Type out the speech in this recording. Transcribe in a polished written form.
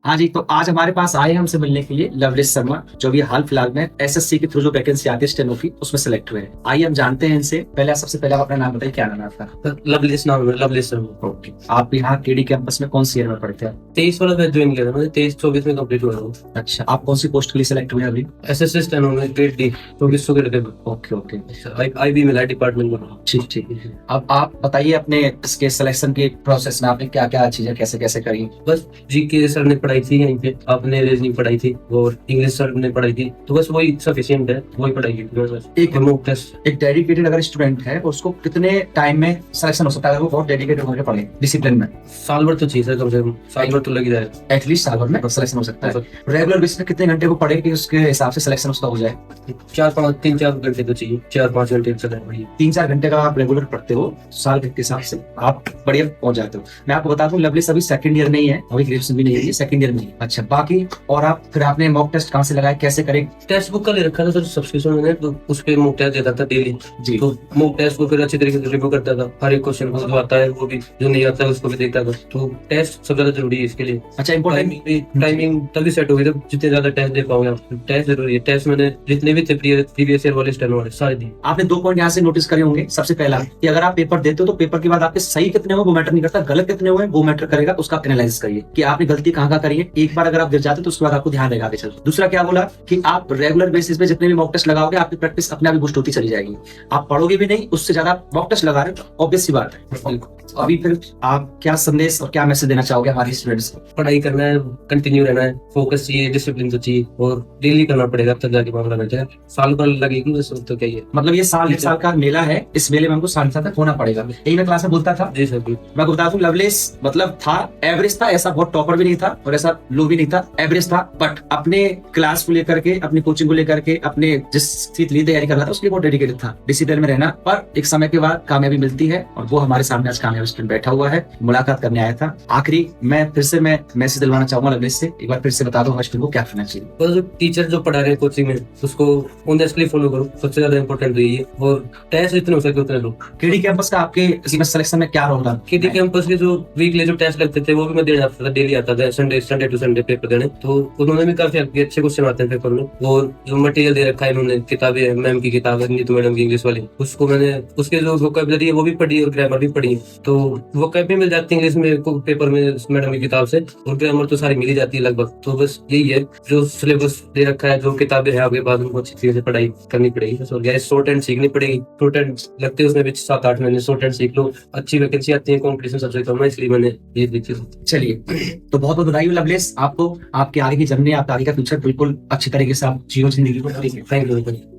हाँ जी, तो आज हमारे पास आए हैं हमसे मिलने के लिए लवलेश शर्मा, जो भी हाल फिलहाल में एसएससी के थ्रू जो वैकेंसी आती है स्टेनो की, उसमें सेलेक्ट हुए हैं। आइए हम जानते हैं इनसे। सबसे पहले आप अपना नाम बताइए, क्या नाम है आपका? लवलेश नाम है, लवलेश शर्मा। ओके, आप यहाँ केडी कैंपस में कौन सी ईयर में पढ़ते हैं? 23 वाला बैच ज्वाइन किया था मैंने, 23-24 में कंप्लीट हुआ हूँ। अच्छा, आप कौन सी पोस्ट के लिए सेलेक्ट हुए हैं अभी? एसएससी स्टेनो में ग्रेड डी 2400 के रेट में। ओके ओके, लाइक आईबी मिला डिपार्टमेंट में। ठीक ठीक। अब आप बताइए अपने इसके सिलेक्शन के प्रोसेस में आपने क्या क्या चीजें कैसे कैसे करी? बस जीके सर ने पढ़ाई थी यहीं पे, आपने रीजनिंग पढ़ाई थी और इंग्लिश सर ने पढ़ाई थी, तो बस वही सफिशिएंट है, वही पढ़ाई की थी बस। एक मॉक टेस्ट। एक डेडिकेटेड अगर स्टूडेंट है उसको कितने टाइम में सिलेक्शन हो सकता है अगर वो बहुत डेडिकेटेड होकर पढ़े डिसिप्लिन में? साल भर तो चाहिए सर, कम से कम साल भर तो लग ही जाएगा। एटलीस्ट साल भर में सिलेक्शन हो सकता है। रेगुलर बेसिस पे कितने घंटे को पढ़े कि उसके हिसाब से सिलेक्शन उसका हो जाए? 3-4 घंटे तो चाहिए, 4-5 घंटे चलना बढ़िया। 3-4 घंटे का आप रेगुलर पढ़ते हो, साल के हिसाब से आप बढ़िया पहुंच जाते हो। मैं आपको बता दूं, लवली अभी सेकंड ईयर में ही है, अभी ग्रेजुएशन भी नहीं है, सेकंड ईयर में ही। अच्छा, बाकी और आप फिर आपने मॉक टेस्ट कहाँ से लगाया, कैसे करे? टेस्ट बुक का ले रखा था सर सब्सक्रिप्शन मैंने, तो उस पे मॉक टेस्ट देता था डेली जी। तो मॉक टेस्ट को फिर अच्छी तरीके से रिव्यू करता था, हर एक क्वेश्चन को जो आता है वो भी, जो नहीं आता है उसको भी देखता था। तो टेस्ट सबसे ज्यादा जरूरी है इसके लिए। अच्छा, इम्पोर्टेंट टाइमिंग तभी सेट होगी जब जितने ज्यादा टेस्ट दे पाओगे आप। टेस्ट जरूरी है। टेस्ट मैंने जितने भी थे प्रीवियस ईयर वाले स्टेनो वाले सारे दिए। आपने 2 पॉइंट यहाँ से नोटिस करे होंगे। सबसे पहला कि अगर आप पेपर देते हो तो पेपर के बाद आपके सही कितने हुए वो मैटर नहीं करता, गलत कितने हुए वो मैटर करेगा। उसका एनालाइसिस करिए कि आपने गलती कहाँ करी है। एक बार अगर आप गिर जाते तो उसके बाद आपको ध्यान रहेगा आगे चल। दूसरा क्या बोला कि आप रेगुलर बेसिस पे जितने भी मॉक टेस्ट लगाओगे आपकी प्रैक्टिस अपने आप ही बूस्ट होती चली जाएगी। आप पढ़ोगे भी नहीं, उससे ज्यादा मॉक टेस्ट लगा रहे हो, ऑब्वियस सी बात है। अभी फिर आप क्या संदेश और क्या मैसेज देना चाहोगे हमारे स्टूडेंट्स को? पढ़ाई करना है, कंटिन्यू रहना है, फोकस चाहिए, डिसिप्लिन तो चाहिए और डेली करना पड़ेगा, तब जाके मामला बैठेगा। साल भर लगेगी बस, तो क्या ही है। मतलब ये साल 1 साल का मेला है, इस मेले में हमको साल तक होना पड़ेगा। यही मैं क्लास में बोलता था। जी सर। मैं बता दूं, लवलेस मतलब था एवरेज था, ऐसा बहुत टॉपर भी नहीं था और ऐसा लो भी नहीं था, एवरेज था। बट अपने क्लास को लेकर के, अपनी कोचिंग को लेकर के, अपने जिस चीज लिए तैयारी कर रहा था उसके लिए बहुत डेडिकेटेड था, डिसिप्लिन में रहना। पर एक समय के बाद कामयाबी मिलती है और वो हमारे सामने आज कामयाब स्टूडेंट बैठा हुआ है, मुलाकात करने आया था। आखिरी मैं फिर से मैसेज दिलवाना चाहूंगा लवलेस से, एक बार फिर से बता दो हमारे स्टूडेंट को क्या करना चाहिए। बस जो टीचर जो पढ़ा रहे हैं कोचिंग में उसको ऑनेस्टली फॉलो करो, सबसे ज्यादा इंपॉर्टेंट तो यही है। और टेस्ट जितने हो सके उतने लो। केडी कैंपस का आपके इसमें सिलेक्शन में क्या रोल रहा? केडी कैंपस के जो वीकली जो टेस्ट लगते थे वो भी मैं देने आता था, डेली आता था, संडे टू संडे पेपर देने। तो उन्होंने भी काफी अच्छे क्वेश्चन आते हैं पेपर में। और जो मटेरियल दे रखा है इन्होंने, किताबें, मैम की किताब है नीतू मैडम की इंग्लिश वाली, उसको मैंने उसके जो वोकैबुलरी है वो भी पढ़ी और ग्रामर भी पढ़ी। तो वोकैब भी मिल जाती है इंग्लिश में पेपर में मैडम की किताब से, और ग्रामर तो सारी मिल ही जाती है लगभग। तो बस यही है, जो सिलेबस दे रखा है, जो किताबें हैं आपके पास, उनको अच्छी तरीके से पढ़ाई करनी पड़ेगी। बस और शॉर्ट हैंड सीखनी पड़ेगी। शॉर्ट हैंड लगते हैं उसमें भी 7-8 महीने, शॉर्ट हैंड सीख लो, अच्छी वैकेंसी आती है, कॉम्पिटिशन सबसे कम है, इसलिए मैंने ये देखी। चलिए, तो बहुत बहुत बधाई लवलेस आपको, आपके आगे की जर्नी, आपका आगे का फ्यूचर बिल्कुल अच्छी तरीके से आप जियो जिंदगी को। Thank you.